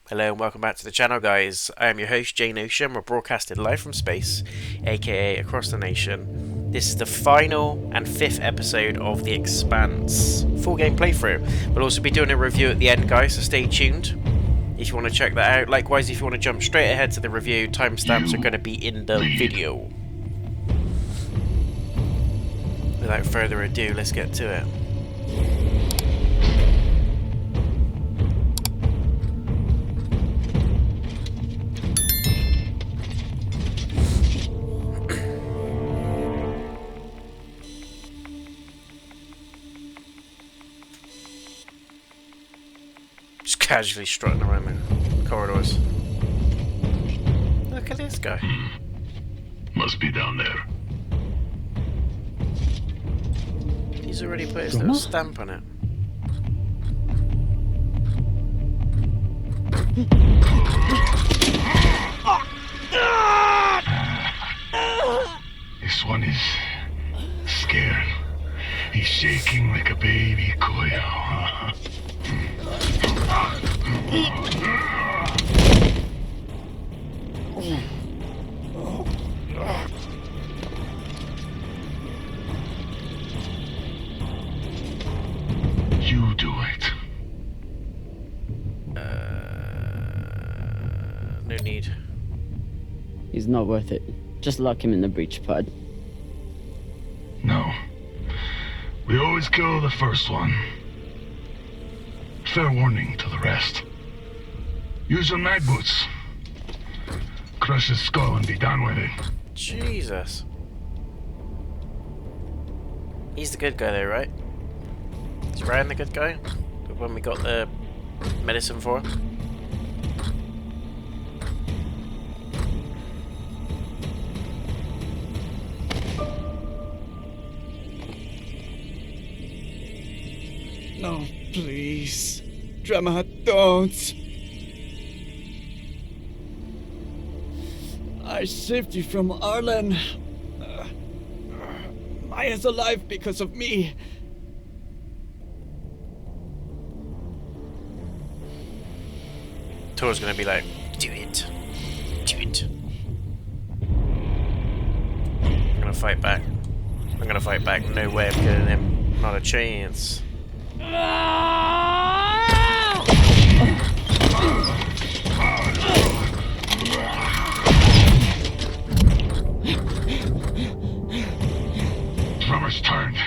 Hello and welcome back to the channel, guys. I am your host, JayNotion. We're broadcasting live from space, aka across the nation. This is the final and fifth episode of The Expanse full game playthrough. We'll also be doing a review at the end, guys, so stay tuned if you want to check that out. Likewise, if you want to jump straight ahead to the review, timestamps are going to be in the video. Without further ado, let's get to it. Just casually strutting around the corridors. Look at this guy. Must be down there. He's already put his little stamp on it. This one is scared. He's shaking like a baby coil. You do it. No need. He's not worth it. Just lock him in the breach pod. No. We always kill the first one. Fair warning to the rest. Use your night boots. Crush his skull and be done with it. Jesus. He's the good guy though, right? Is Ryan the good guy? The one we got the medicine for? No, please. Drama, don't. I saved you from Arlen. Maya's alive because of me. Tor's gonna be like, do it. Do it. I'm gonna fight back. I'm gonna fight back. No way of killing him. Not a chance. Drummer's turned.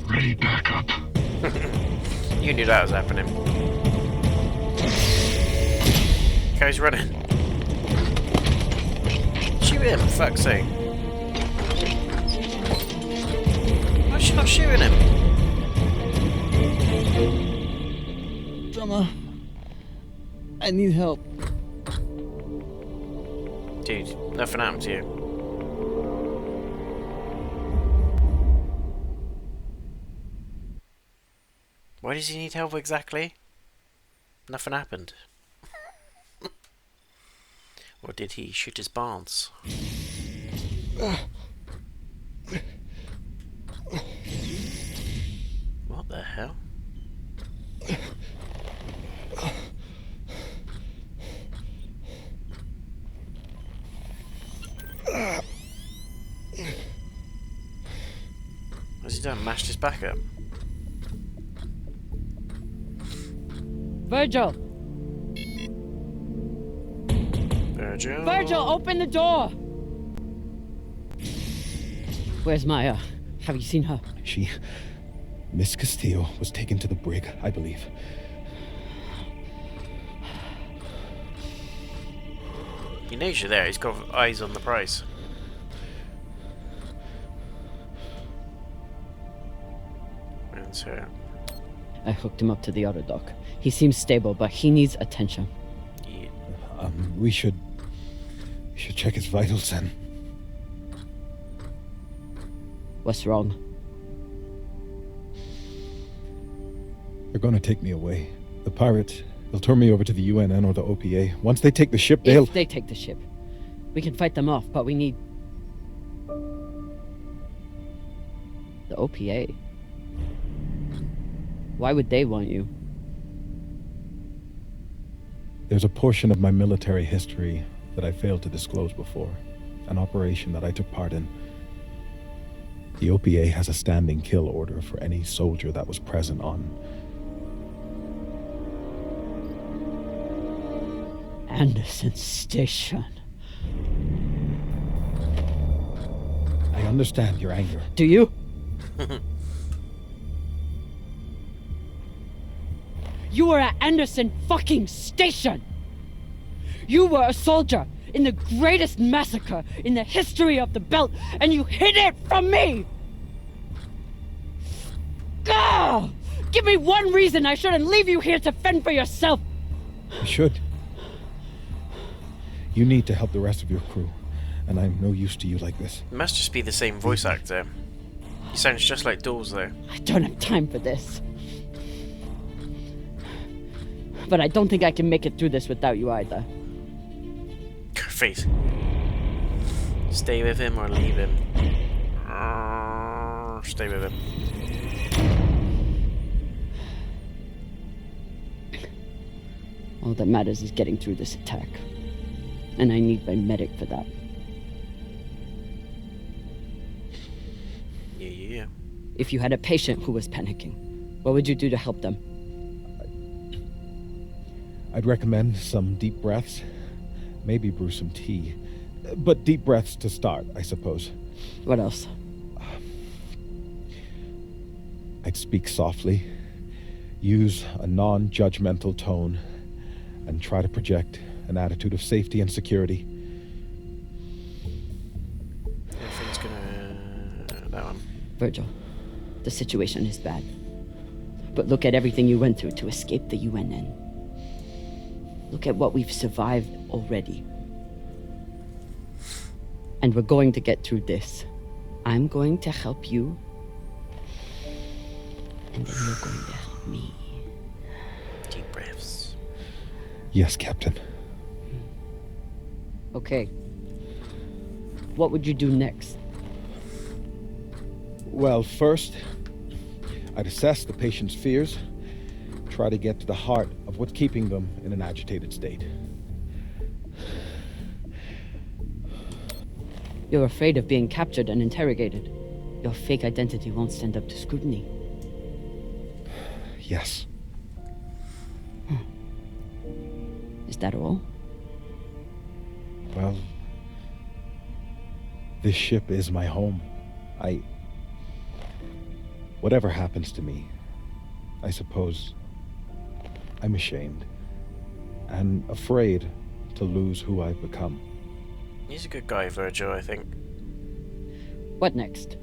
Ready back up. You knew that was happening. Guy's running. Shoot him, for fuck's sake. Why is she not shooting him? Drama, I need help. Dude, nothing happened to you. Why does he need help exactly? Nothing happened. Or did he shoot his barns? What the hell? What's he done? Mashed his back up? Virgil! Virgil? Virgil, open the door! Where's Maya? Have you seen her? Miss Castillo was taken to the brig, I believe. He knows you're there. He's got eyes on the prize. Where's her? I hooked him up to the other dock. He seems stable, but he needs attention. Yeah. We should check his vitals then. What's wrong? They're gonna take me away. The pirates, they'll turn me over to the UNN or the OPA. Once they take the ship, they'll... If they take the ship, we can fight them off, but we need... the OPA. Why would they want you? There's a portion of my military history that I failed to disclose before. An operation that I took part in. The OPA has a standing kill order for any soldier that was present on Anderson Station. I understand your anger. Do you? You were at Anderson fucking Station! You were a soldier in the greatest massacre in the history of the belt, and you hid it from me! Gah! Give me one reason I shouldn't leave you here to fend for yourself! You should. You need to help the rest of your crew, and I'm no use to you like this. It must just be the same voice actor. He sounds just like Dawes, though. I don't have time for this. But I don't think I can make it through this without you either. Face. Stay with him or leave him. Stay with him. All that matters is getting through this attack. And I need my medic for that. Yeah. If you had a patient who was panicking, what would you do to help them? I'd recommend some deep breaths. Maybe brew some tea. But deep breaths to start, I suppose. What else? I'd speak softly, use a non-judgmental tone, and try to project an attitude of safety and security. Everything's gonna... that one. Virgil, the situation is bad. But look at everything you went through to escape the UNN. Look at what we've survived already. And we're going to get through this. I'm going to help you. And then you're going to help me. Deep breaths. Yes, Captain. Okay. What would you do next? Well, first, I'd assess the patient's fears, try to get to the heart of what's keeping them in an agitated state. You're afraid of being captured and interrogated. Your fake identity won't stand up to scrutiny. Yes. Is that all? Well, this ship is my home. Whatever happens to me, I suppose I'm ashamed and afraid to lose who I've become. He's a good guy, Virgil, I think. What next?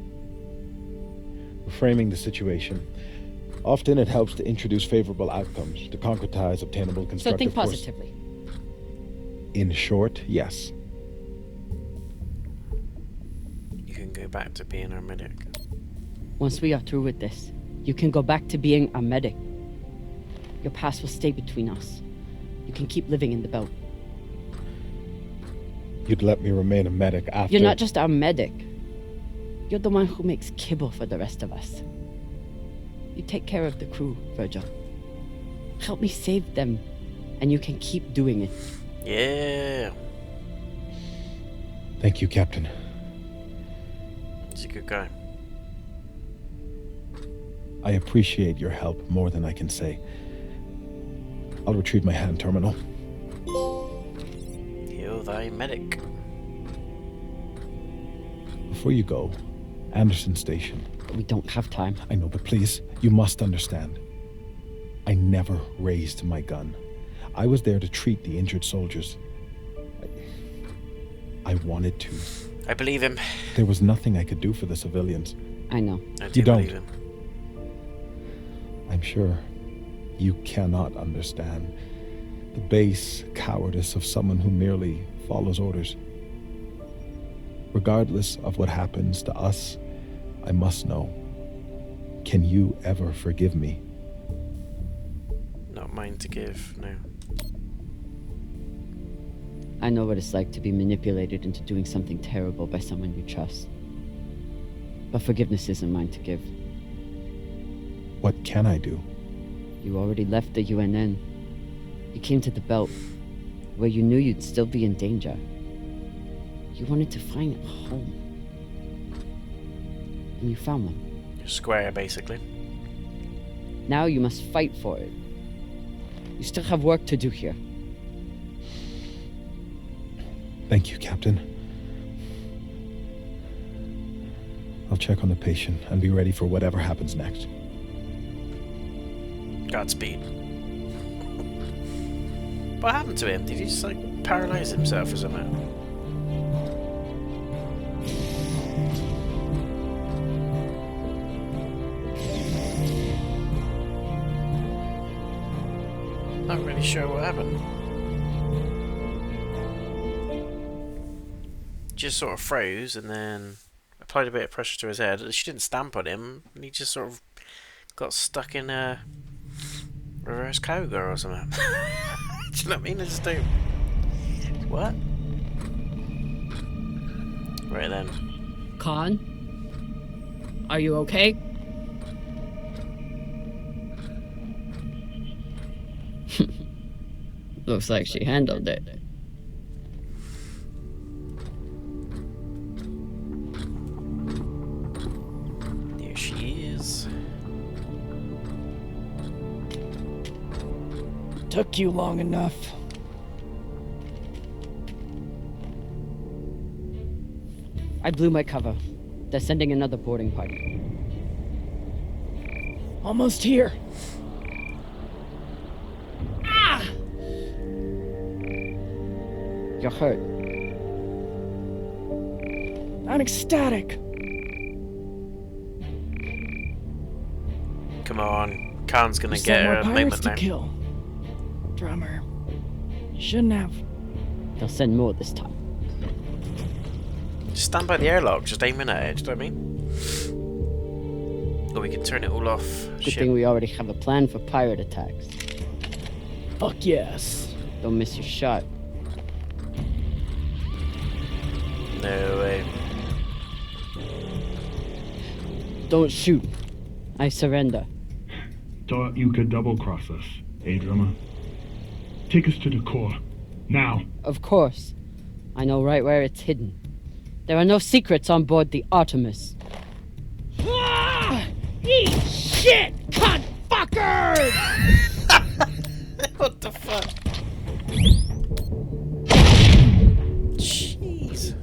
Reframing the situation. Often it helps to introduce favorable outcomes, to concretize obtainable So constructive think course. positively. In short, yes. You can go back to being our medic. Once we are through with this, you can go back to being a medic. Your past will stay between us. You can keep living in the belt. You'd let me remain a medic after... You're not just our medic. You're the one who makes kibble for the rest of us. You take care of the crew, Virgil. Help me save them, and you can keep doing it. Yeah. Thank you, Captain. He's a good guy. I appreciate your help more than I can say. I'll retrieve my hand terminal. Heal thy medic. Before you go, Anderson Station. We don't have time. I know, but please, you must understand. I never raised my gun. I was there to treat the injured soldiers. I wanted to. I believe him. There was nothing I could do for the civilians. I know. I do You don't. believe him. I'm sure you cannot understand the base cowardice of someone who merely follows orders. Regardless of what happens to us, I must know. Can you ever forgive me? Not mine to give, no. I know what it's like to be manipulated into doing something terrible by someone you trust. But forgiveness isn't mine to give. What can I do? You already left the UNN. You came to the belt. where you knew you'd still be in danger. You wanted to find a home. And you found one. You're square, basically. Now you must fight for it. You still have work to do here. Thank you, Captain. I'll check on the patient and be ready for whatever happens next. Godspeed. What happened to him? Did he just, like, paralyze himself or something? Not really sure what happened. Just sort of froze and then applied a bit of pressure to his head. She didn't stamp on him, and he just sort of got stuck in a reverse cowgirl or something. Do you know what I mean? I just don't. What? Right then. Khan? Are you okay? Looks like she handled it. There she is. Took you long enough. I blew my cover. They're sending another boarding party. Almost here. You're hurt. I'm ecstatic. Come on. Khan's gonna There's get some her more a pirates moment to now. kill. Drummer. You shouldn't have. They'll send more this time. Just stand by the airlock, just aiming at it, do you know what I mean? Or we can turn it all off. Good thing we already have a plan for pirate attacks. Fuck yes. Don't miss your shot. No way. Don't shoot. I surrender. Thought you could double-cross us, eh, drummer? Take us to the core. Now. Of course. I know right where it's hidden. There are no secrets on board the Artemis. Eat shit, cunt fuckers! What the fuck? Jeez.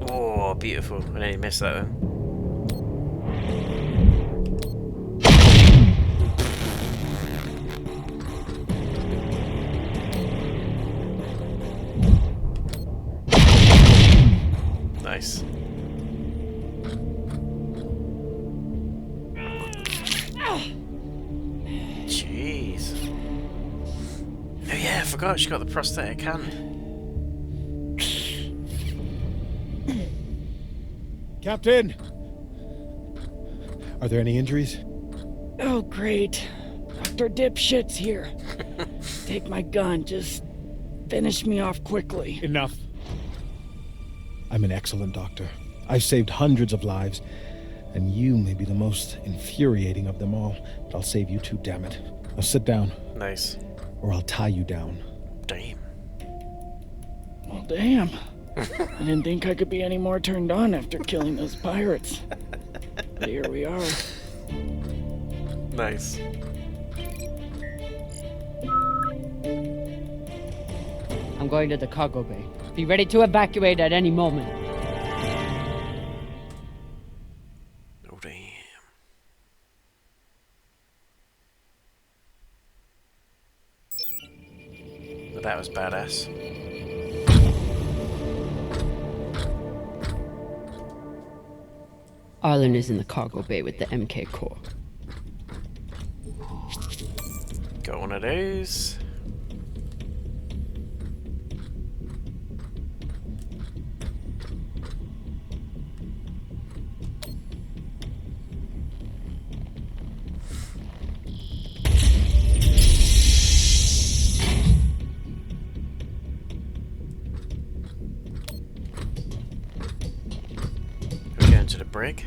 Oh, beautiful. I nearly missed that then. Nice. Jeez. Oh yeah, I forgot she got the prosthetic hand. Captain! Are there any injuries? Oh, great. Dr. Dipshit's here. Take my gun, just finish me off quickly. Enough. I'm an excellent doctor. I've saved hundreds of lives, and you may be the most infuriating of them all, but I'll save you too, damn it. Now sit down, Nice. or I'll tie you down. Damn. Well, damn. I didn't think I could be any more turned on after killing those pirates. But here we are. Nice. I'm going to the cargo bay. Be ready to evacuate at any moment. Oh damn. Well, that was badass. Arlen is in the cargo bay with the MK core. Got one of those. We're going to the brig.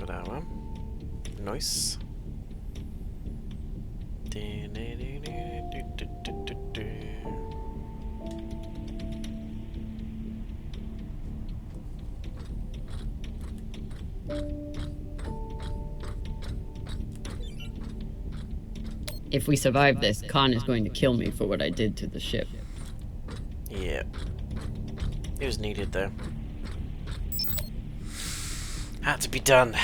standard armor. Nice. If we survive this, Khan is going to kill me for what I did to the ship. Yeah. It was needed though. Had to be done.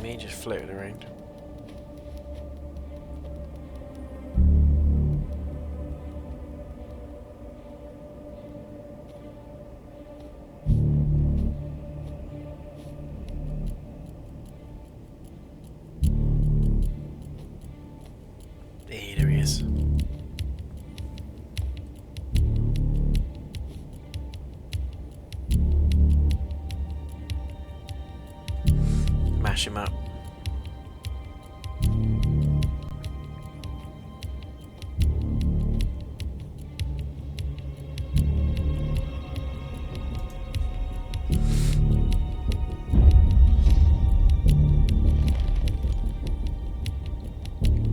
Me just floated around. There he is. Mash him up.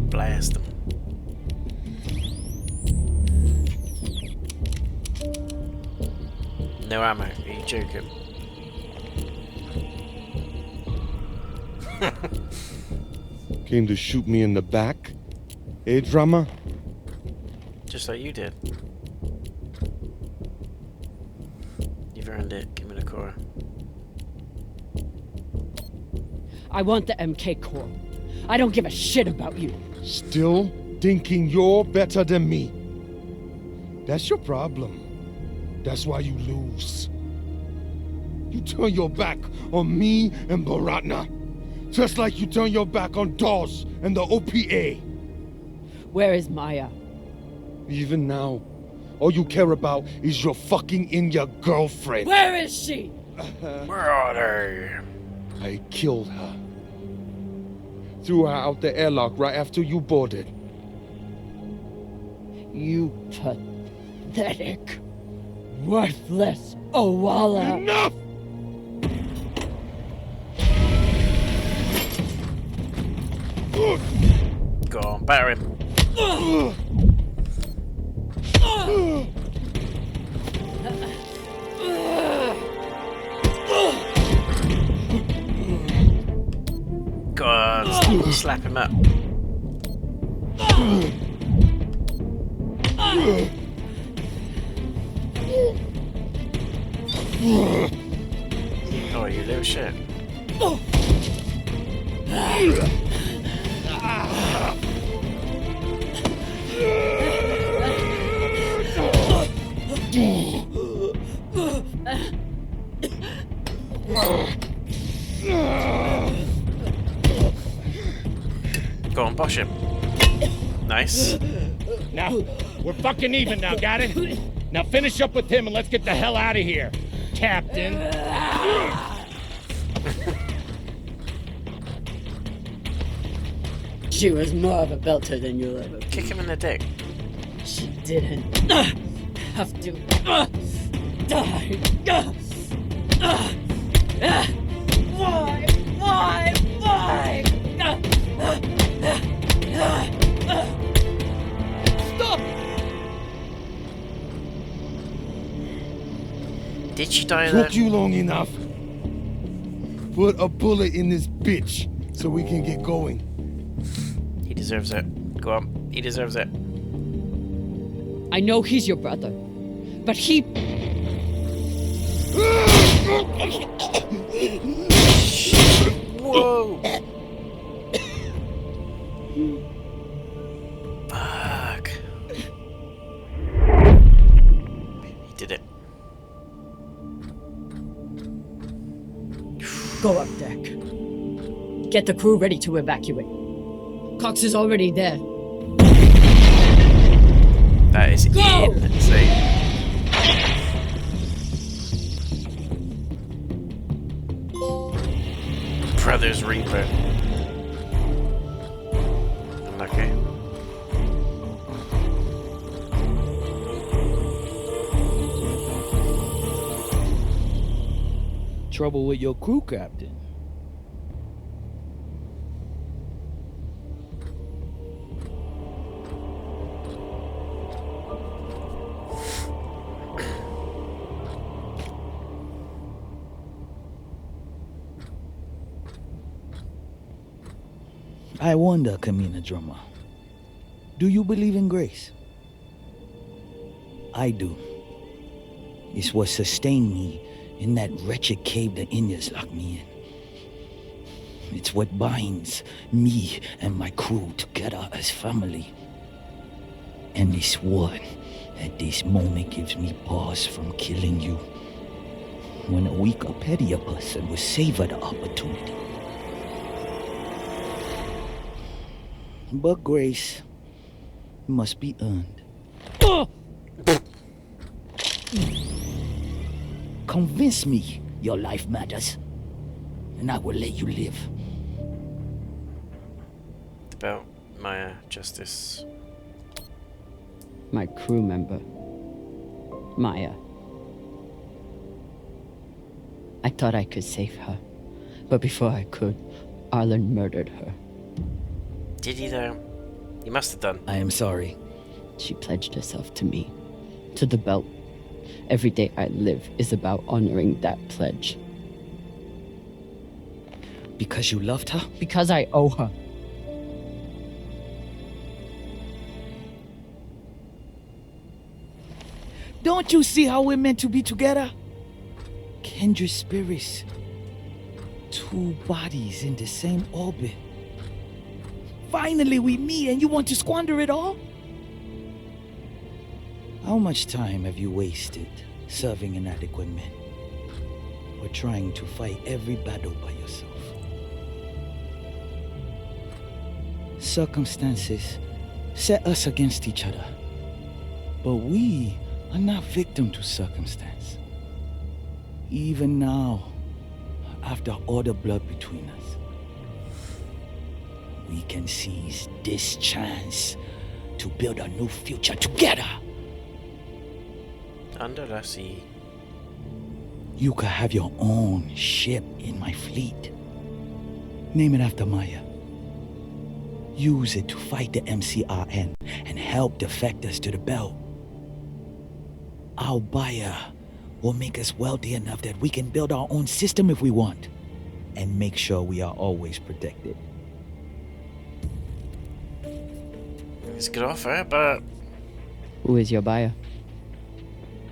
Blast him. No ammo, are you joking? Came to shoot me in the back? Eh, drama? Just like you did. You've earned it. Give me the core. I want the MK core. I don't give a shit about you. Still thinking you're better than me. That's your problem. That's why you lose. You turn your back on me and Baratna. Just like you turn your back on Dawes and the OPA. Where is Maya? Even now, all you care about is your fucking India girlfriend. Where is she? Where are they? I killed her. Threw her out the airlock right after you boarded. You pathetic, worthless Owala. Enough! Go on, batter him. Go on, slap him up. Oh, you little shit. Go on, bosh him. Nice. Now, we're fucking even now, got it? Now finish up with him and let's get the hell out of here, Captain. She was more of a belter than you'll ever be. Kick him in the dick. She didn't have to die. Why? Stop! Did she die Took there? you long enough. Put a bullet in this bitch so we can get going. He deserves it. Go on. He deserves it. I know he's your brother, but he... Whoa! Fuck. Get the crew ready to evacuate. Cox is already there. That is insane. Brothers Reaper. Unlucky. Trouble with your crew, Captain. I wonder, Kamina Drummer, do you believe in grace? I do. It's what sustained me in that wretched cave the Indians locked me in. It's what binds me and my crew together as family. And it's what, at this moment, gives me pause from killing you. When a weaker, pettier person would savor the opportunity. But grace must be earned. Convince me your life matters, and I will let you live. About Maya, justice. My crew member, Maya. I thought I could save her, but before I could, Arlen murdered her. Did he though? You must have done. I am sorry. She pledged herself to me, to the belt. Every day I live is about honoring that pledge. Because you loved her? Because I owe her. Don't you see how we're meant to be together? Kindred spirits. Two bodies in the same orbit. Finally we meet and you want to squander it all? How much time have you wasted serving inadequate men? Or trying to fight every battle by yourself? Circumstances set us against each other. But we are not victim to circumstance. Even now, after all the blood between us, we can seize this chance to build a new future together. Under the sea. You could have your own ship in my fleet. Name it after Maya. Use it to fight the MCRN and help defectors to the belt. Our buyer will make us wealthy enough that we can build our own system if we want, and make sure we are always protected. It's a good offer, but Who is your buyer?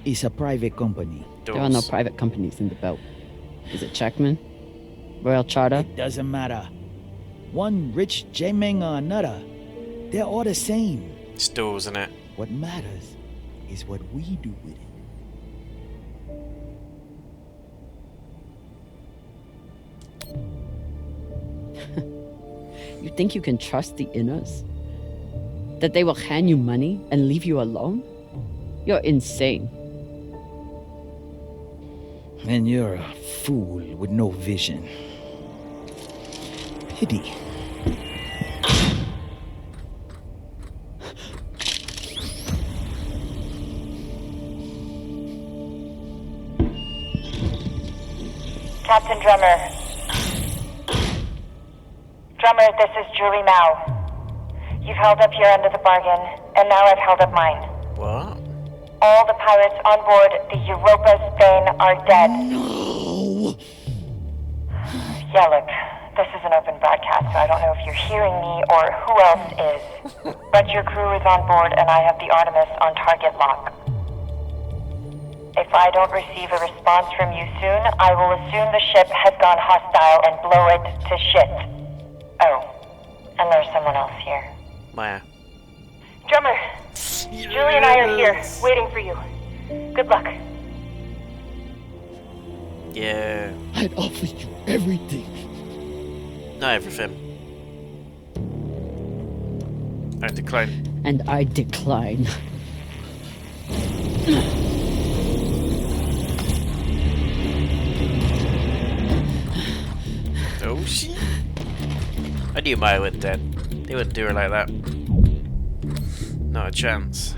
It's a private company. There are no private companies in the belt. Is it Checkman? Royal Charter? It doesn't matter. One rich J-Meng or another, they're all the same. Stores, isn't it? What matters is what we do with it. You think you can trust the Inners? That they will hand you money and leave you alone? You're insane. And you're a fool with no vision. Pity. Captain Drummer. Drummer, this is Julie Mao. You've held up your end of the bargain, and now I've held up mine. What? All the pirates on board the Europa Spain are dead. No! Yeah, look, this is an open broadcast, so I don't know if you're hearing me or who else is. But your crew is on board, and I have the Artemis on target lock. If I don't receive a response from you soon, I will assume the ship has gone hostile and blow it to shit. Oh, and there's someone else here. Maya. Drummer, Julie and I are here, waiting for you. Good luck. Yeah. I'd offer you everything. Not everything. I decline. And I decline. Oh shit. I knew Maya was dead. They wouldn't do her like that. Not a chance.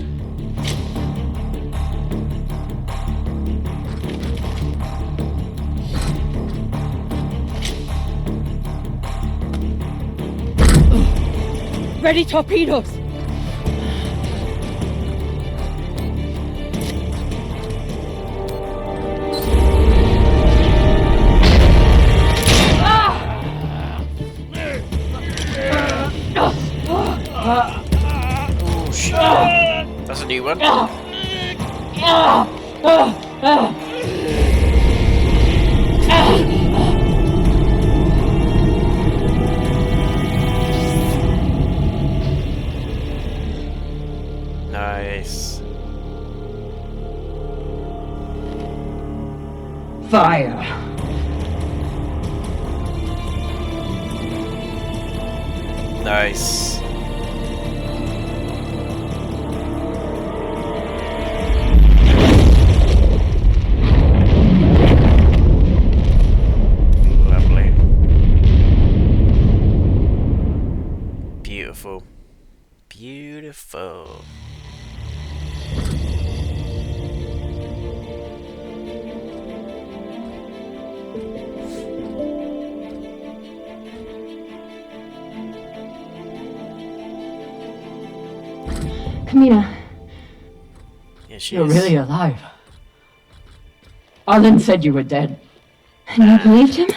Ready torpedoes! Oh shit. That's a new one. Nice. Fire. Nice. Lovely. Beautiful. Beautiful. Kamina, Yeah, she you're is. really alive. Arlen said you were dead. And you believed him?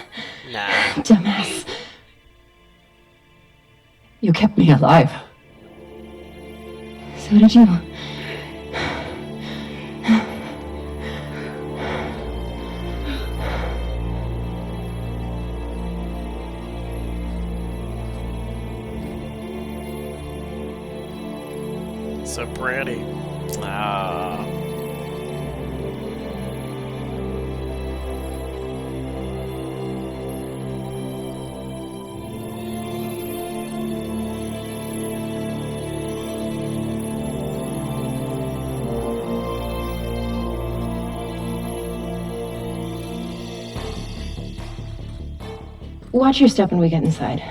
Nah. Dumbass. You kept me alive. So did you. So pretty. Ah. Watch your step when we get inside.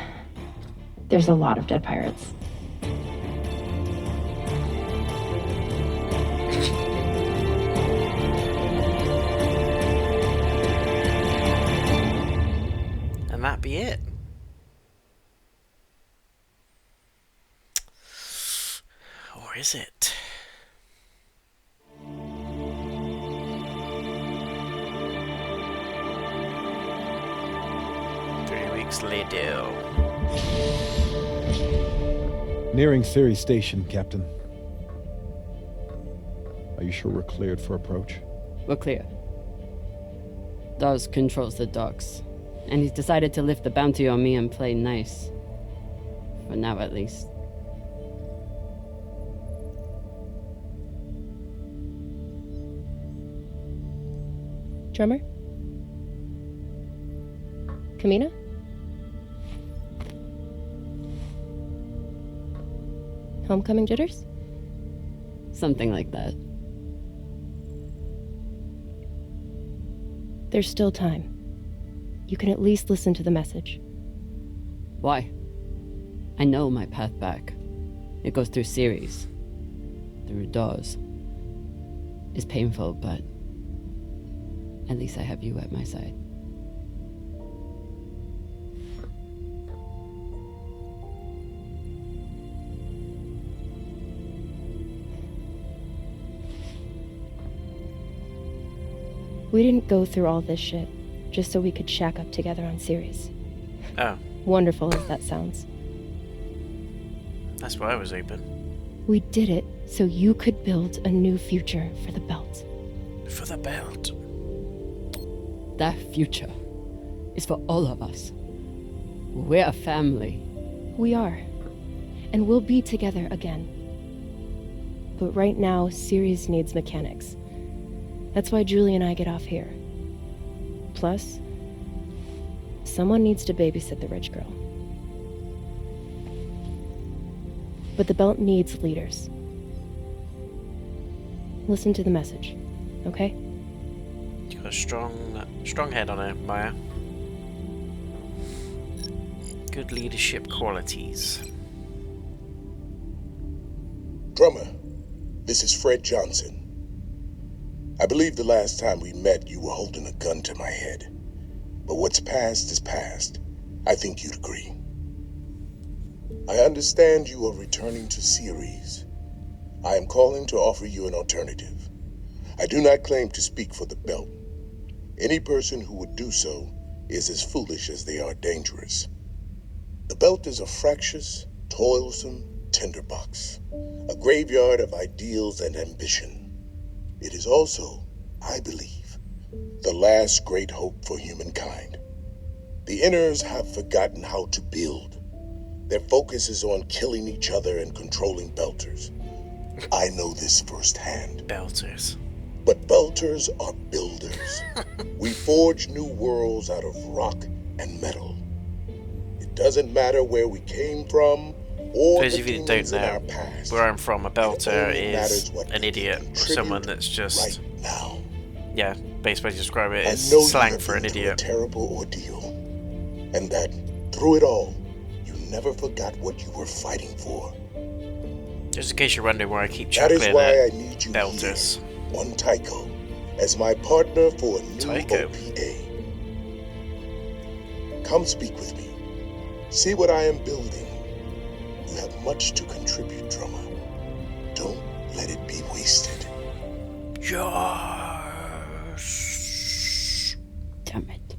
There's a lot of dead pirates. And that be it. Or is it? Later. Nearing Ceres Station, Captain. Are you sure we're cleared for approach? We're clear. Dawes controls the docks, and he's decided to lift the bounty on me and play nice. For now, at least. Drummer? Kamina? Homecoming jitters? Something like that. There's still time. You can at least listen to the message. Why? I know my path back. It goes through Ceres. Through Dawes. It's painful, but at least I have you at my side. We didn't go through all this shit just so we could shack up together on Ceres. Oh, Wonderful as that sounds. that's why I was open. We did it so you could build a new future for the Belt. For the belt. That future is for all of us. We're a family. We are. And we'll be together again. But right now, Ceres needs mechanics. That's why Julie and I get off here. Plus, someone needs to babysit the rich girl. But the belt needs leaders. Listen to the message, okay? You got a strong head on it, Maya. Good leadership qualities. Drummer, this is Fred Johnson. I believe the last time we met, you were holding a gun to my head. But what's past is past. I think you'd agree. I understand you are returning to Ceres. I am calling to offer you an alternative. I do not claim to speak for the belt. Any person who would do so is as foolish as they are dangerous. The belt is a fractious, toilsome tinderbox, a graveyard of ideals and ambition. It is also, I believe, the last great hope for humankind. The Inners have forgotten how to build. Their focus is on killing each other and controlling Belters. I know this firsthand. Belters. But Belters are builders. We forge new worlds out of rock and metal. It doesn't matter where we came from or For those the of you that demons don't in our know, past. where I'm from, a belter It only is matters what an we idiot or contribute someone that's just, right now. yeah, basically describe it I as know you slang have for an been through idiot. a terrible ordeal, and that through it all, you never forgot what you were fighting for. Just in case you're wondering why I keep That is chuckling why I at need you belters. here on Tycho as my partner for a new Tycho. OPA. Come speak with me. See what I am building. You have much to contribute, drummer. Don't let it be wasted. Yes. Damn it.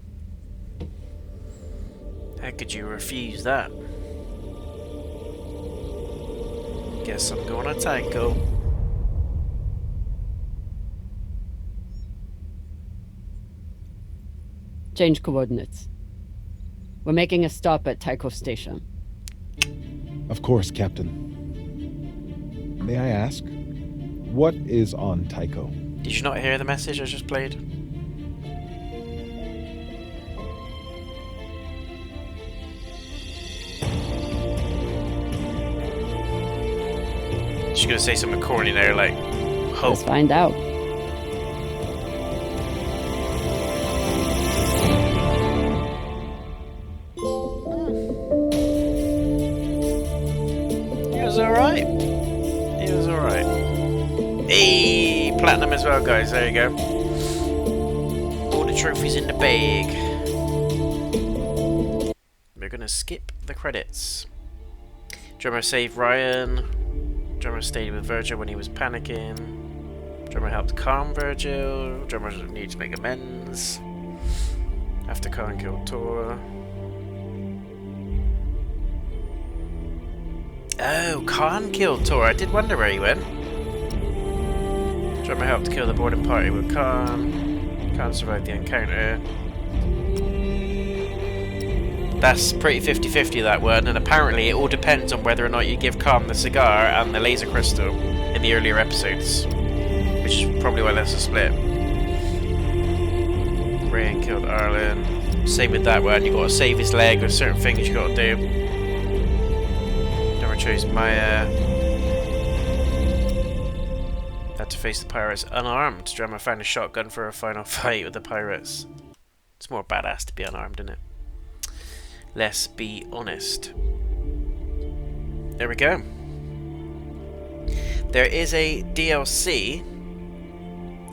How could you refuse that? Guess I'm going to Tycho. Change coordinates. We're making a stop at Tycho Station. Of course, Captain. May I ask, what is on Tycho? Did you not hear the message I just played? She's gonna say something corny there, like hope. Let's find out. He was alright. He was alright. Hey, platinum as well, guys. There you go. All the trophies in the bag. We're gonna skip the credits. Drummer saved Ryan. Drummer stayed with Virgil when he was panicking. Drummer helped calm Virgil. Drummer needs to make amends. After Khan killed Tor. Oh, Khan killed Tor. I did wonder where he went. Drummer helped kill the boarding party with Khan. Khan survived the encounter. That's pretty 50-50, that one, and apparently it all depends on whether or not you give Khan the cigar and the laser crystal in the earlier episodes, which is probably why that's a split. Rayan killed Arlen. Same with that one, you gotta save his leg, there's certain things you gotta do. Drummer chose Maya. Had to face the pirates unarmed. Drummer found a shotgun for a final fight with the pirates. It's more badass to be unarmed, isn't it? Let's be honest. There we go. There is a DLC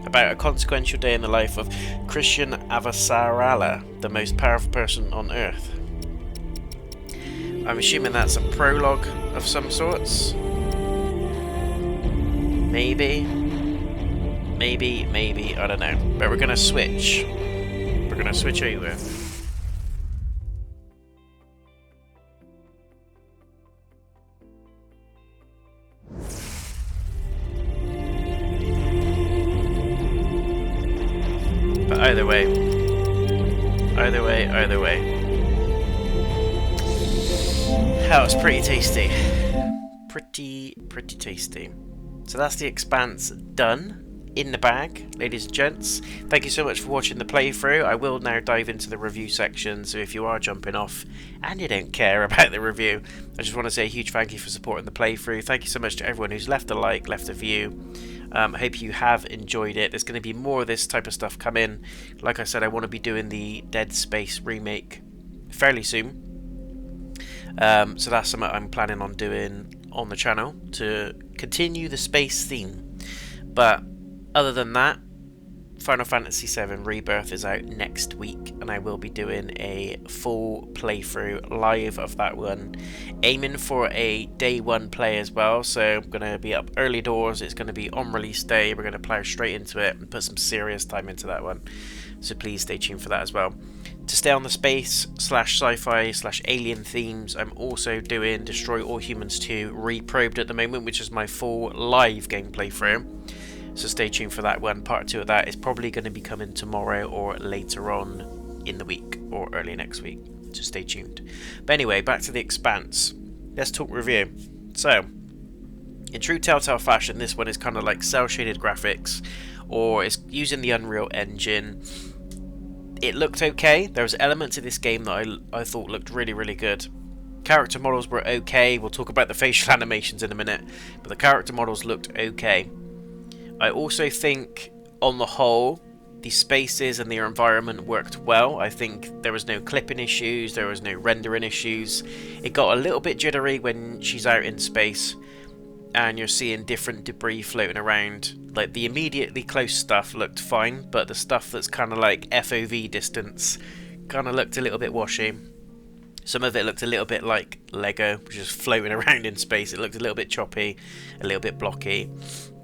about a consequential day in the life of Christian Avasarala, the most powerful person on Earth. I'm assuming that's a prologue of some sorts. Maybe, I don't know. But we're gonna switch. We're gonna switch over. But either way. That was pretty tasty. Pretty tasty. So that's the Expanse done. in the bag, ladies and gents. Thank you so much for watching the playthrough. I will now dive into the review section, so if you are jumping off and you don't care about the review, I just want to say a huge thank you for supporting the playthrough. Thank you so much to everyone who's left a like, left a view. I hope you have enjoyed it. There's going to be more of this type of stuff coming. Like I said, I want to be doing the Dead Space remake fairly soon. So that's something I'm planning on doing on the channel to continue the space theme. But other than that, Final Fantasy VII Rebirth is out next week, and I will be doing a full playthrough live of that one, aiming for a day one play as well. So I'm going to be up early doors. It's going to be on release day. We're going to plow straight into it and put some serious time into that one, so please stay tuned for that as well. To stay on the space / sci-fi / alien themes, I'm also doing Destroy All Humans 2 Reprobed at the moment, which is my full live gameplay through. So stay tuned for that one. Part 2 of that is probably going to be coming tomorrow or later on in the week or early next week. So stay tuned. But anyway, back to the Expanse. Let's talk review. So, in true Telltale fashion, this one is kind of like cel-shaded graphics, or it's using the Unreal Engine. It looked okay. There was elements of this game that I thought looked really, really good. Character models were okay. We'll talk about the facial animations in a minute, but the character models looked okay. I also think, on the whole, the spaces and the environment worked well. I think there was no clipping issues, there was no rendering issues. It got a little bit jittery when she's out in space and you're seeing different debris floating around. Like, the immediately close stuff looked fine, but the stuff that's kind of like FOV distance kind of looked a little bit washy. Some of it looked a little bit like Lego, which is floating around in space. It looked a little bit choppy, a little bit blocky,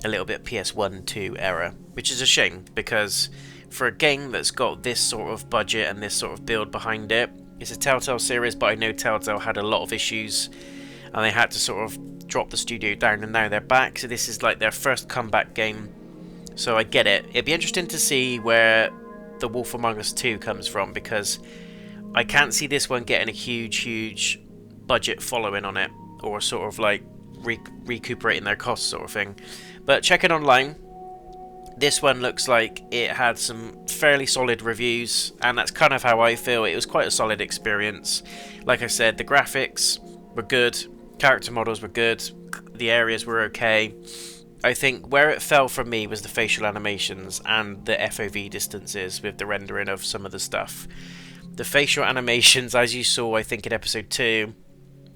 a little bit PS1-2 era, which is a shame, because for a game that's got this sort of budget and this sort of build behind it, it's a Telltale series, but I know Telltale had a lot of issues and they had to sort of drop the studio down, and now they're back. So this is like their first comeback game, so I get it. It'd be interesting to see where The Wolf Among Us 2 comes from, because I can't see this one getting a huge budget following on it, or sort of like recuperating their costs sort of thing. But checking online, this one looks like it had some fairly solid reviews, and that's kind of how I feel. It was quite a solid experience. Like I said, the graphics were good, character models were good, the areas were okay. I think where it fell for me was the facial animations and the FOV distances with the rendering of some of the stuff. The facial animations, as you saw, I think in episode 2,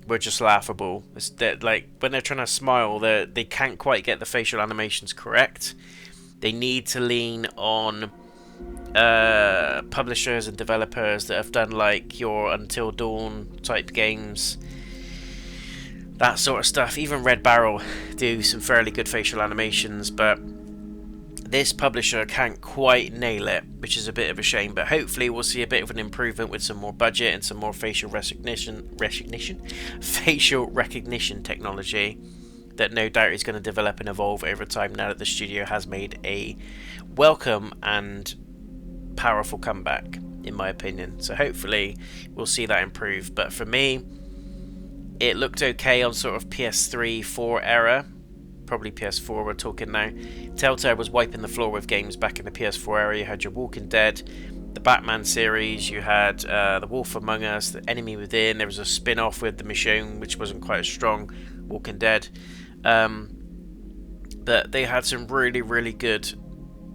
were just laughable. It's that, like, when they're trying to smile, they can't quite get the facial animations correct. They need to lean on publishers and developers that have done like your Until Dawn type games, that sort of stuff. Even Red Barrel do some fairly good facial animations, but this publisher can't quite nail it, which is a bit of a shame. But hopefully we'll see a bit of an improvement with some more budget and some more facial recognition technology that no doubt is going to develop and evolve over time, now that the studio has made a welcome and powerful comeback, in my opinion. So hopefully we'll see that improve. But for me, it looked okay on sort of PS3, 4 era. Probably PS4 we're talking now. Telltale was wiping the floor with games back in the PS4 era. You had your Walking Dead, the Batman series, you had The Wolf Among Us, The Enemy Within. There was a spin-off with the Michonne, which wasn't quite as strong, Walking Dead. But they had some really good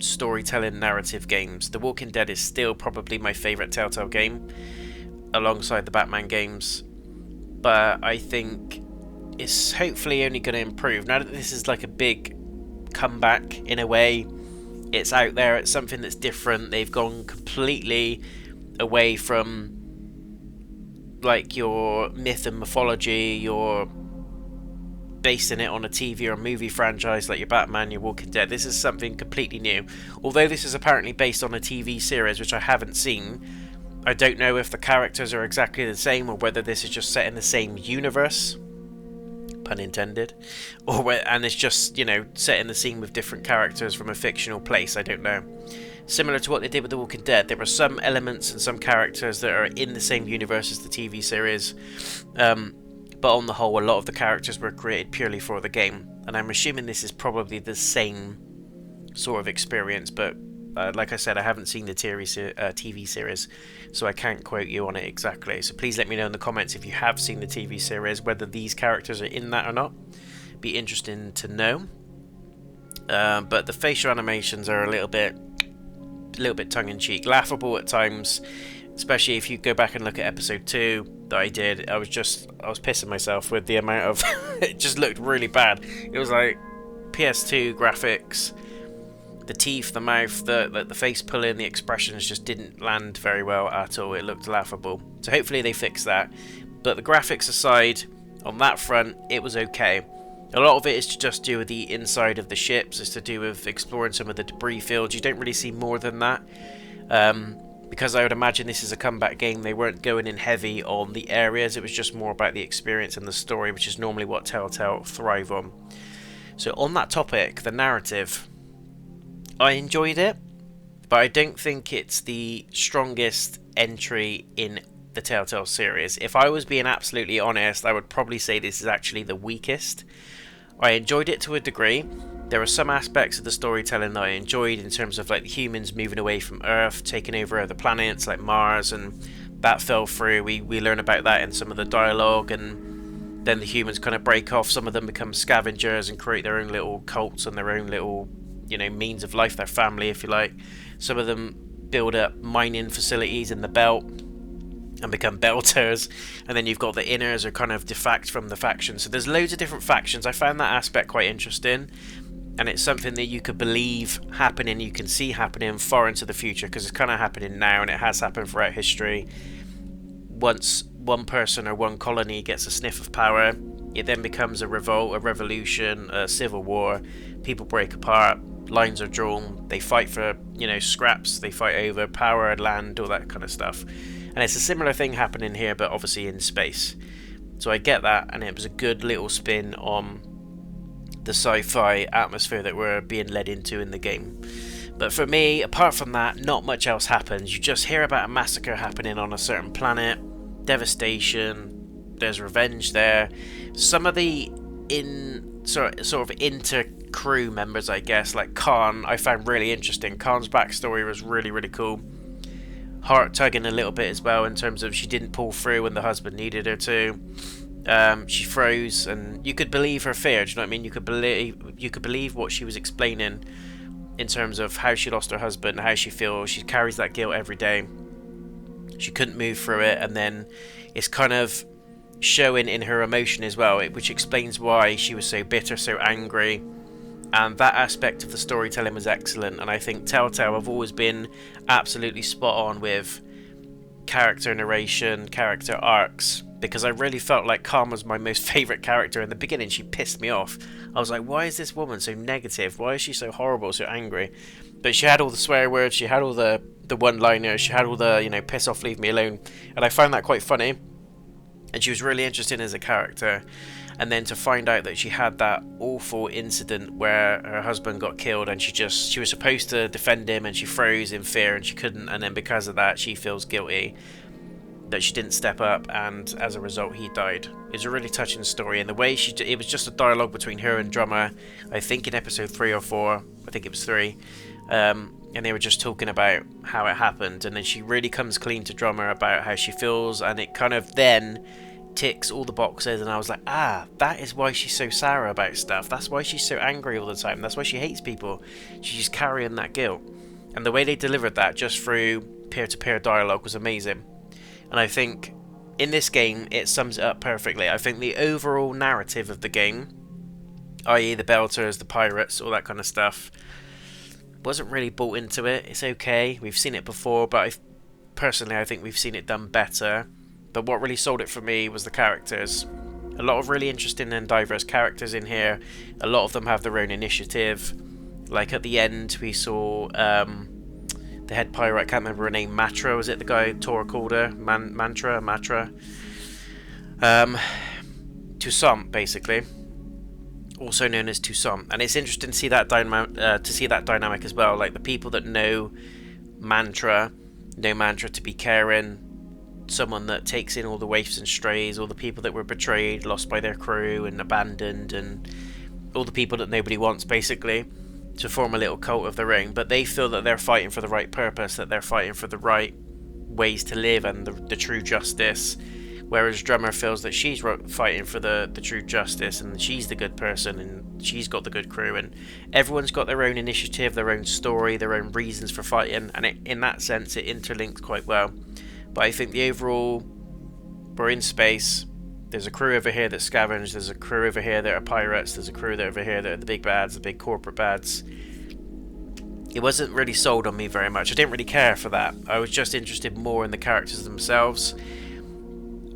storytelling narrative games. The Walking Dead is still probably my favourite Telltale game, alongside the Batman games. But I think it's hopefully only going to improve. Now that this is like a big comeback in a way, it's out there, it's something that's different. They've gone completely away from like your myth and mythology, your basing it on a TV or a movie franchise like your Batman, your Walking Dead. This is something completely new. Although this is apparently based on a TV series, which I haven't seen, I don't know if the characters are exactly the same or whether this is just set in the same universe, pun intended, and it's just, you know, set in the scene with different characters from a fictional place. I don't know. Similar to what they did with The Walking Dead, there are some elements and some characters that are in the same universe as the TV series, but on the whole, a lot of the characters were created purely for the game, and I'm assuming this is probably the same sort of experience, but like I said, I haven't seen the TV series, so I can't quote you on it exactly. So please let me know in the comments if you have seen the TV series, whether these characters are in that or not. Be interesting to know. But the facial animations are a little bit tongue-in-cheek, laughable at times, especially if you go back and look at episode 2 that I did. I was pissing myself with the amount of it just looked really bad. It was like PS2 graphics. The teeth, the mouth, the face pulling, the expressions just didn't land very well at all. It looked laughable. So hopefully they fix that. But the graphics aside, on that front, it was okay. A lot of it is to just do with the inside of the ships. It's to do with exploring some of the debris fields. You don't really see more than that. Because I would imagine this is a comeback game, they weren't going in heavy on the areas. It was just more about the experience and the story, which is normally what Telltale thrive on. So on that topic, the narrative, I enjoyed it, but I don't think it's the strongest entry in the Telltale series. If I was being absolutely honest, I would probably say this is actually the weakest. I enjoyed it to a degree. There are some aspects of the storytelling that I enjoyed in terms of like the humans moving away from Earth, taking over other planets like Mars, and that fell through. We learn about that in some of the dialogue, and then the humans kind of break off. Some of them become scavengers and create their own little cults and their own little, means of life, their family, if you like. Some of them build up mining facilities in the belt and become belters, and then you've got the inners are kind of defact from the faction. So there's loads of different factions. I found that aspect quite interesting, and it's something that you could believe happening, you can see happening far into the future, because it's kind of happening now, and it has happened throughout history. Once one person or one colony gets a sniff of power, it then becomes a revolt, a revolution, a civil war. People break apart, lines are drawn, they fight for, scraps, they fight over power, land, all that kind of stuff. And it's a similar thing happening here, but obviously in space. So I get that, and it was a good little spin on the sci-fi atmosphere that we're being led into in the game. But for me, apart from that, not much else happens. You just hear about a massacre happening on a certain planet, devastation, there's revenge there. Some of the sort of inter-crew members, I guess, like Khan, I found really interesting. Khan's backstory was really, really cool. Heart-tugging a little bit as well, in terms of she didn't pull through when the husband needed her to. She froze, and you could believe her fear. Do you know what I mean? You could believe what she was explaining in terms of how she lost her husband, how she feels. She carries that guilt every day. She couldn't move through it, and then it's kind of showing in her emotion as well, which explains why she was so bitter, so angry. And that aspect of the storytelling was excellent, and I think Telltale have always been absolutely spot on with character narration, character arcs, because I really felt like Khan was my most favourite character. In the beginning, she pissed me off. I was like, why is this woman so negative? Why is she so horrible, so angry? But she had all the swear words, she had all the one-liners, she had all the, piss off, leave me alone, and I found that quite funny. And she was really interesting as a character. And then to find out that she had that awful incident where her husband got killed, and she was supposed to defend him, and she froze in fear and she couldn't, and then because of that she feels guilty that she didn't step up, and as a result he died. It's a really touching story, and the way it was just a dialogue between her and Drummer, I think in episode 3 or 4, I think it was 3, and they were just talking about how it happened, and then she really comes clean to Drummer about how she feels, and it kind of then ticks all the boxes, and I was like, that is why she's so sour about stuff. That's why she's so angry all the time. That's why she hates people. She's carrying that guilt. And the way they delivered that just through peer-to-peer dialogue was amazing. And I think in this game it sums it up perfectly. I think the overall narrative of the game, i.e. the Belters, the pirates, all that kind of stuff, wasn't really bought into it. It's okay, we've seen it before, but personally I think we've seen it done better. But what really sold it for me was the characters. A lot of really interesting and diverse characters in here. A lot of them have their own initiative. Like at the end we saw the head pirate, I can't remember her name, Matra, was it the guy Tora called her? Matra? Toussaint, basically. Also known as Toussaint. And it's interesting to see that dynamic as well. Like the people that know Mantra to be caring, someone that takes in all the waifs and strays, all the people that were betrayed, lost by their crew and abandoned, and all the people that nobody wants, basically. to form a little cult of their own, but they feel that they're fighting for the right purpose, that they're fighting for the right ways to live and the true justice, whereas Drummer feels that she's fighting for the true justice and she's the good person and she's got the good crew, and everyone's got their own initiative, their own story, their own reasons for fighting, and in that sense it interlinks quite well. But I think the overall, we're in space, there's a crew over here that scavenge, there's a crew over here that are pirates, there's a crew that over here that are the big bads, the big corporate bads. It wasn't really sold on me very much. I didn't really care for that. I was just interested more in the characters themselves.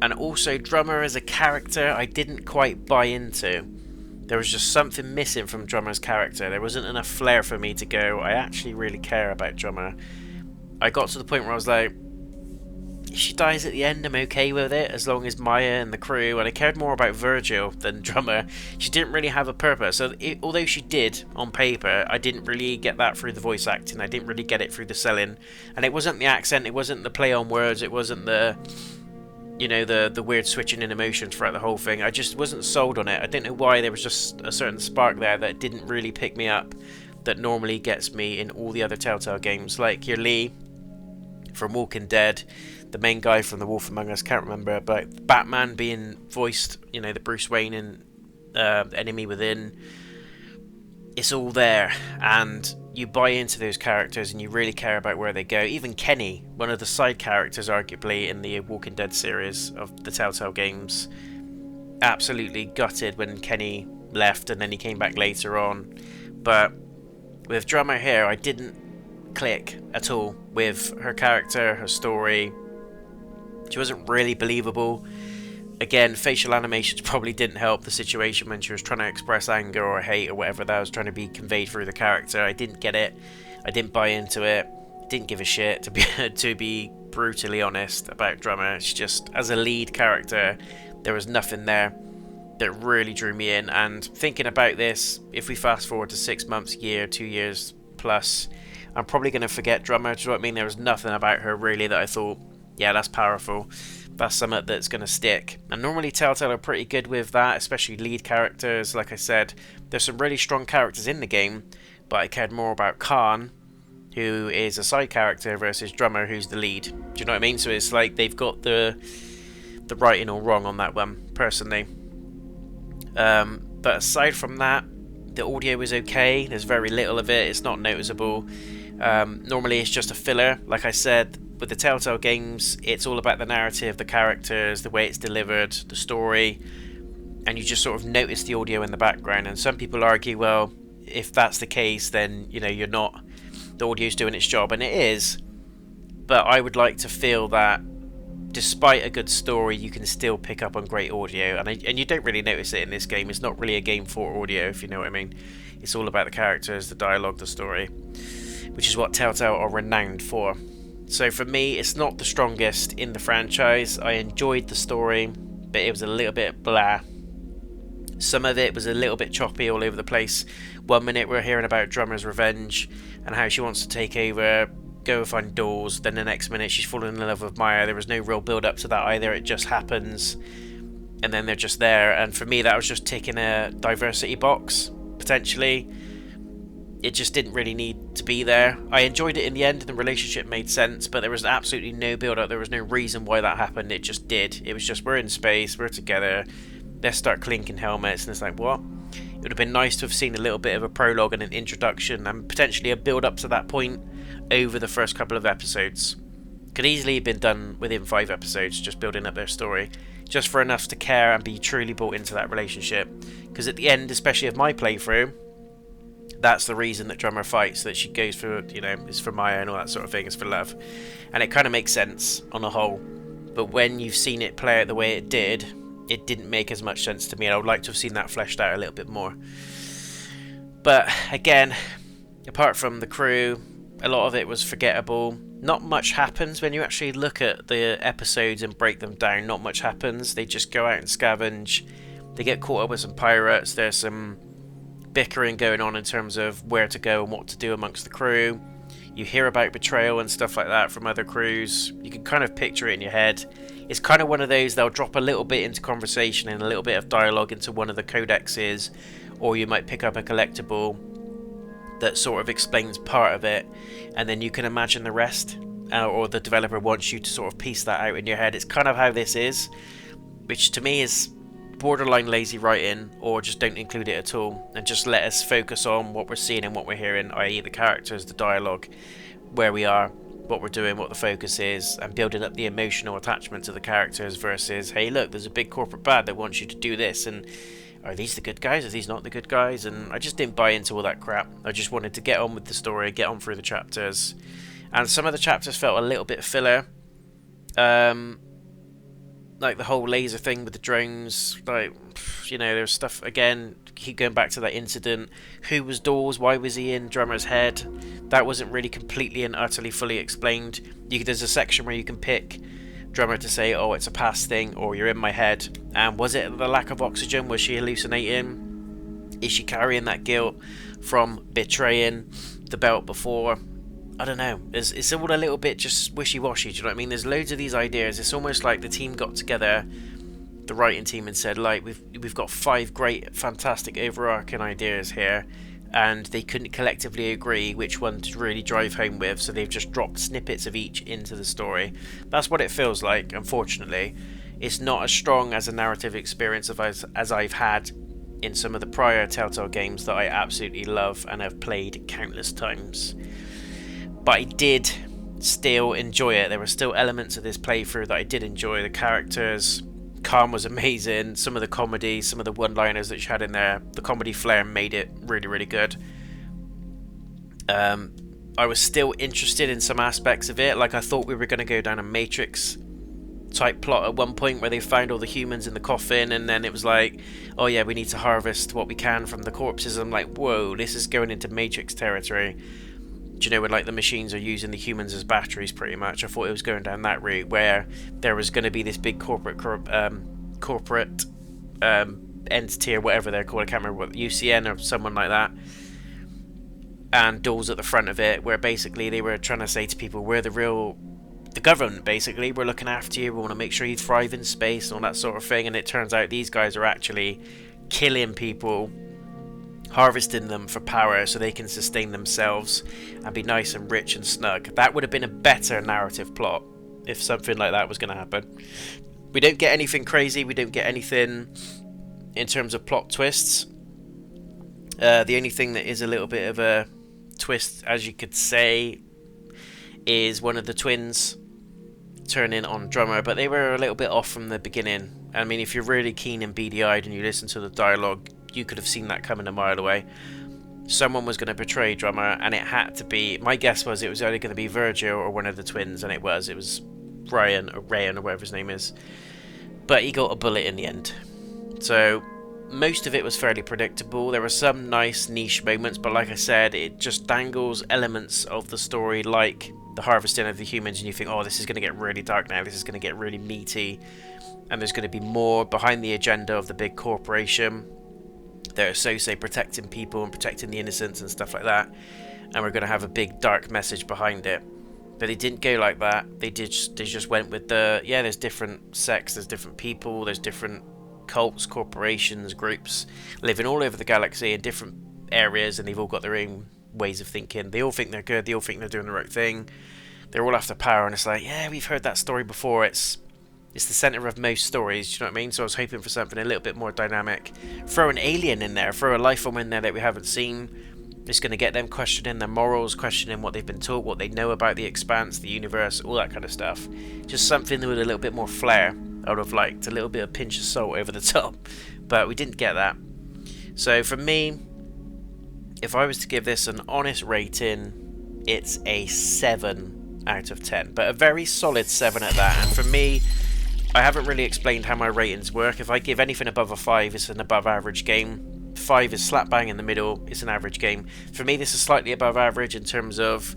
And also Drummer as a character I didn't quite buy into. There was just something missing from Drummer's character. There wasn't enough flair for me to go, I actually really care about Drummer. I got to the point where I was like, if she dies at the end, I'm okay with it, as long as Maya and the crew, and I cared more about Virgil than Drummer. She didn't really have a purpose, so although she did, on paper, I didn't really get that through the voice acting, I didn't really get it through the selling, and it wasn't the accent, it wasn't the play on words, it wasn't the, you know, the weird switching in emotions throughout the whole thing. I just wasn't sold on it. I didn't know why. There was just a certain spark there that didn't really pick me up, that normally gets me in all the other Telltale games, like your Lee from Walking Dead, the main guy from The Wolf Among Us, can't remember, but Batman being voiced, you know, the Bruce Wayne in Enemy Within. It's all there, and you buy into those characters and you really care about where they go. Even Kenny, one of the side characters arguably in the Walking Dead series of the Telltale games, absolutely gutted when Kenny left and then he came back later on. But with Drummer here, I didn't click at all with her character, her story. She wasn't really believable. Again, facial animations probably didn't help the situation when she was trying to express anger or hate or whatever that was trying to be conveyed through the character. I didn't get it. I didn't buy into it. Didn't give a shit, to be brutally honest about Drummer. It's just, as a lead character, there was nothing there that really drew me in. And thinking about this, if we fast forward to 6 months, year, 2 years plus, I'm probably going to forget Drummer. Do you know what I mean? There was nothing about her really that I thought, yeah, that's powerful. That's something that's going to stick. And normally Telltale are pretty good with that, especially lead characters. Like I said, there's some really strong characters in the game, but I cared more about Khan, who is a side character, versus Drummer, who's the lead. Do you know what I mean? So it's like they've got the writing all wrong on that one, personally. But aside from that, the audio is okay. There's very little of it. It's not noticeable. Normally it's just a filler. Like I said, with the Telltale games, it's all about the narrative, the characters, the way it's delivered, the story, and you just sort of notice the audio in the background. And some people argue, well, if that's the case, then, you know, you're not, the audio's doing its job, and it is. But I would like to feel that despite a good story, you can still pick up on great audio, and you don't really notice it in this game. It's not really a game for audio, if you know what I mean. It's all about the characters, the dialogue, the story, which is what Telltale are renowned for. So for me, it's not the strongest in the franchise. I enjoyed the story, but it was a little bit blah. Some of it was a little bit choppy all over the place. 1 minute we're hearing about Drummer's revenge and how she wants to take over, go find doors. Then the next minute she's fallen in love with Maya. There was no real build up to that either. It just happens, and then they're just there. And for me, that was just ticking a diversity box, potentially. It just didn't really need to be there. I enjoyed it in the end, and the relationship made sense, but there was absolutely no build-up. There was no reason why that happened. It just did. It was just, we're in space, we're together, let's start clinking helmets, and it's like, what? It would have been nice to have seen a little bit of a prologue and an introduction, and potentially a build-up to that point over the first couple of episodes. Could easily have been done within 5 episodes, just building up their story, just for enough to care and be truly bought into that relationship. Because at the end, especially of my playthrough, that's the reason that Drummer fights, that she goes for, you know, it's for Maya and all that sort of thing, it's for love. And it kind of makes sense on the whole. But when you've seen it play out the way it did, it didn't make as much sense to me. I would like to have seen that fleshed out a little bit more. But again, apart from the crew, a lot of it was forgettable. Not much happens when you actually look at the episodes and break them down. Not much happens. They just go out and scavenge. They get caught up with some pirates. There's some bickering going on in terms of where to go and what to do amongst the crew. You hear about betrayal and stuff like that from other crews. You can kind of picture it in your head. It's kind of one of those, they'll drop a little bit into conversation and a little bit of dialogue into one of the codexes, or you might pick up a collectible that sort of explains part of it, and then you can imagine the rest, or the developer wants you to sort of piece that out in your head. It's kind of how this is, which to me is borderline lazy writing, or just don't include it at all and just let us focus on what we're seeing and what we're hearing, i.e. the characters, the dialogue, where we are, what we're doing, what the focus is, and building up the emotional attachment to the characters versus, hey look, there's a big corporate bad that wants you to do this, and are these the good guys, are these not the good guys? And I just didn't buy into all that crap. I just wanted to get on with the story, get on through the chapters, and some of the chapters felt a little bit filler, like the whole laser thing with the drones, like, you know, there's stuff, again, keep going back to that incident. Who was Dawes? Why was he in Drummer's head? That wasn't really completely and utterly fully explained. There's a section where you can pick Drummer to say, oh, it's a past thing, or you're in my head. And was it the lack of oxygen? Was she hallucinating? Is she carrying that guilt from betraying the belt before? I don't know. It's all a little bit just wishy-washy, do you know what I mean? There's loads of these ideas. It's almost like the team got together, the writing team, and said, like, we've got 5 great, fantastic, overarching ideas here, and they couldn't collectively agree which one to really drive home with, so they've just dropped snippets of each into the story. That's what it feels like, unfortunately. It's not as strong as a narrative experience as I've had in some of the prior Telltale games that I absolutely love and have played countless times. But I did still enjoy it. There were still elements of this playthrough that I did enjoy. The characters, Calm was amazing. Some of the comedy, some of the one-liners that she had in there, the comedy flair made it really, really good. I was still interested in some aspects of it. Like, I thought we were going to go down a Matrix type plot at one point where they found all the humans in the coffin, and then it was like, oh yeah, we need to harvest what we can from the corpses. I'm like, whoa, this is going into Matrix territory. Do you know, when like the machines are using the humans as batteries pretty much? I thought it was going down that route where there was going to be this big corporate entity or whatever they're called. I can't remember what, UCN or someone like that, and Dawes at the front of it, where basically they were trying to say to people, we're the government, basically, we're looking after you, we want to make sure you thrive in space and all that sort of thing. And it turns out these guys are actually killing people, harvesting them for power so they can sustain themselves and be nice and rich and snug. That would have been a better narrative plot if something like that was going to happen. We don't get anything crazy, we don't get anything in terms of plot twists. The only thing that is a little bit of a twist, as you could say, is one of the twins turning on Drummer, but they were a little bit off from the beginning. I mean, if you're really keen and beady-eyed and you listen to the dialogue, you could have seen that coming a mile away. Someone was going to betray Drummer, and it had to be, my guess was it was either going to be Virgil or one of the twins, and it was Ryan or whatever his name is. But he got a bullet in the end. So most of it was fairly predictable. There were some nice niche moments, but like I said, it just dangles elements of the story, like the harvesting of the humans, and you think, oh, this is going to get really dark now, this is going to get really meaty, and there's going to be more behind the agenda of the big corporation. They're say protecting people and protecting the innocents and stuff like that, and we're going to have a big dark message behind it. But they didn't go like that. They just went with the, yeah, there's different sects, there's different people, there's different cults, corporations, groups living all over the galaxy in different areas, and they've all got their own ways of thinking. They all think they're good, they all think they're doing the right thing, they're all after power, and it's like, yeah, we've heard that story before. It's the center of most stories, do you know what I mean? So I was hoping for something a little bit more dynamic. Throw an alien in there, throw a life form in there that we haven't seen. It's going to get them questioning their morals, questioning what they've been taught, what they know about the Expanse, the universe, all that kind of stuff. Just something with a little bit more flair. I would have liked a little bit of pinch of salt over the top, but we didn't get that. So for me, if I was to give this an honest rating, it's a 7 out of 10, but a very solid 7 at that. And for me, I haven't really explained how my ratings work. If I give anything above a 5, it's an above average game. 5 is slap bang in the middle, it's an average game. For me, this is slightly above average in terms of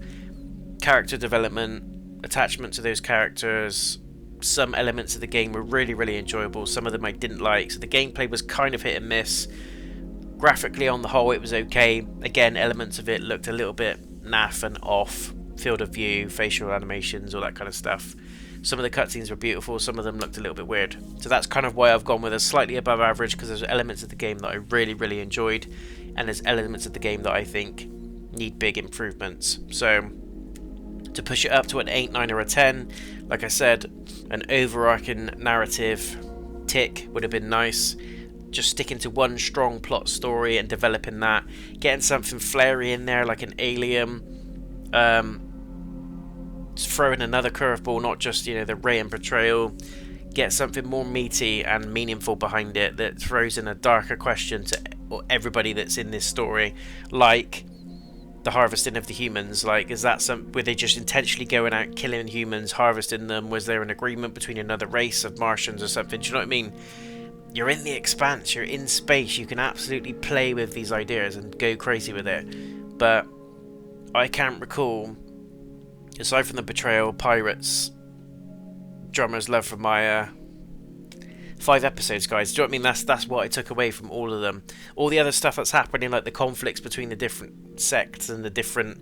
character development, attachment to those characters. Some elements of the game were really, really enjoyable. Some of them I didn't like. So the gameplay was kind of hit and miss. Graphically, on the whole, it was okay. Again, elements of it looked a little bit naff and off. Field of view, facial animations, all that kind of stuff. Some of the cutscenes were beautiful, some of them looked a little bit weird. So that's kind of why I've gone with a slightly above average, because there's elements of the game that I really, really enjoyed, and there's elements of the game that I think need big improvements. So to push it up to an 8, 9 or a 10, like I said, an overarching narrative tick would have been nice. Just sticking to one strong plot story and developing that, getting something flary in there like an alien, throwing another curveball, not just, you know, the Rayan portrayal. Get something more meaty and meaningful behind it that throws in a darker question to everybody that's in this story, like the harvesting of the humans. Like, is that were they just intentionally going out killing humans, harvesting them? Was there an agreement between another race of Martians or something? Do you know what I mean? You're in the Expanse, you're in space, you can absolutely play with these ideas and go crazy with it. But I can't recall, aside from the betrayal, pirates, drummer's love for Maya, 5 episodes, guys. Do you know what I mean? That's what I took away from all of them. All the other stuff that's happening, like the conflicts between the different sects and the different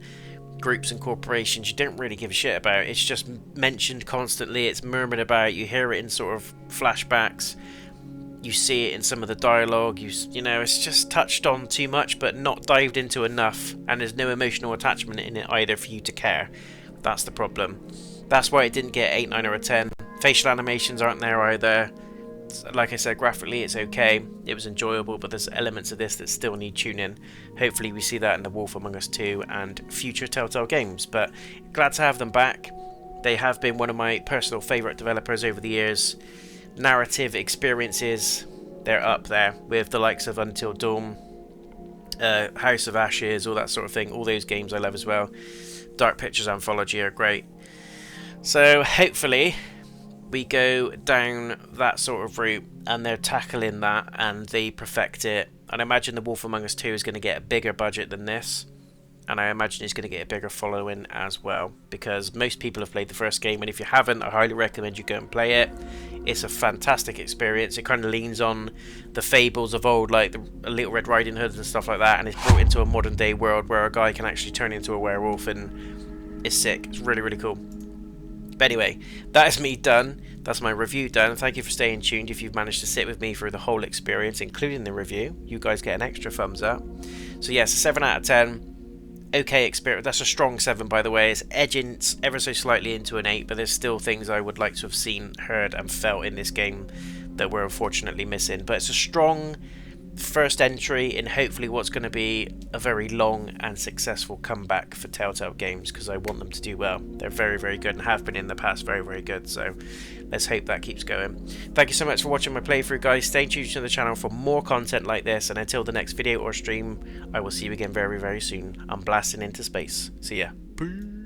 groups and corporations, you don't really give a shit about. It's just mentioned constantly, it's murmured about, you hear it in sort of flashbacks, you see it in some of the dialogue, you know, it's just touched on too much but not dived into enough, and there's no emotional attachment in it either for you to care. That's the problem. That's why it didn't get 8, 9 or a 10. Facial animations aren't there either. Like I said, graphically it's okay, it was enjoyable, but there's elements of this that still need tuning. Hopefully we see that in The Wolf Among Us 2 and future Telltale games, but glad to have them back. They have been one of my personal favourite developers over the years. Narrative experiences, they're up there with the likes of Until Dawn, House of Ashes, all that sort of thing. All those games I love as well. Dark Pictures Anthology are great. So hopefully we go down that sort of route and they're tackling that and they perfect it. And I imagine The Wolf Among Us 2 is going to get a bigger budget than this, and I imagine it's going to get a bigger following as well, because most people have played the first game, and if you haven't, I highly recommend you go and play it. It's a fantastic experience. It kind of leans on the fables of old, like the Little Red Riding Hood and stuff like that, and it's brought into a modern day world where a guy can actually turn into a werewolf, and it's sick. It's really, really cool. But anyway, that is me done. That's my review done. Thank you for staying tuned. If you've managed to sit with me through the whole experience, including the review, you guys get an extra thumbs up. So yes, a 7 out of 10. Okay experience. That's a strong 7, by the way. It's edging ever so slightly into an 8, but there's still things I would like to have seen, heard and felt in this game that we're unfortunately missing. But it's a strong first entry in hopefully what's going to be a very long and successful comeback for Telltale games, because I want them to do well. They're very, very good and have been in the past very, very good. So let's hope that keeps going. Thank you so much for watching my playthrough, guys. Stay tuned to the channel for more content like this, and until the next video or stream, I will see you again very, very soon. I'm blasting into space. See ya. Peace.